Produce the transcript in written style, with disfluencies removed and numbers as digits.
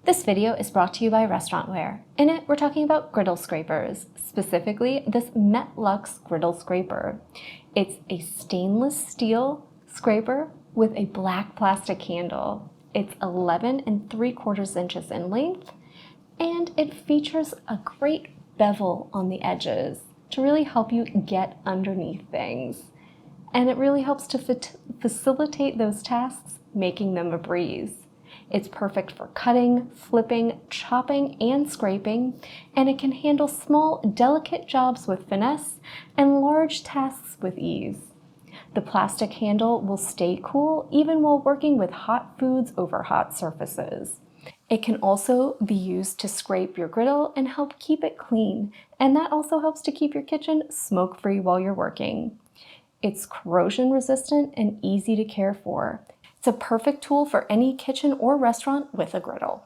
This video is brought to you by Restaurantware. In it, we're talking about griddle scrapers, specifically this Metlux griddle scraper. It's a stainless steel scraper with a black plastic handle. It's 11 3/4 inches in length, and it features a great bevel on the edges to really help you get underneath things. And it really helps to facilitate those tasks, making them a breeze. It's perfect for cutting, flipping, chopping, and scraping, and it can handle small, delicate jobs with finesse and large tasks with ease. The plastic handle will stay cool even while working with hot foods over hot surfaces. It can also be used to scrape your griddle and help keep it clean, and that also helps to keep your kitchen smoke-free while you're working. It's corrosion resistant and easy to care for. It's a perfect tool for any kitchen or restaurant with a griddle.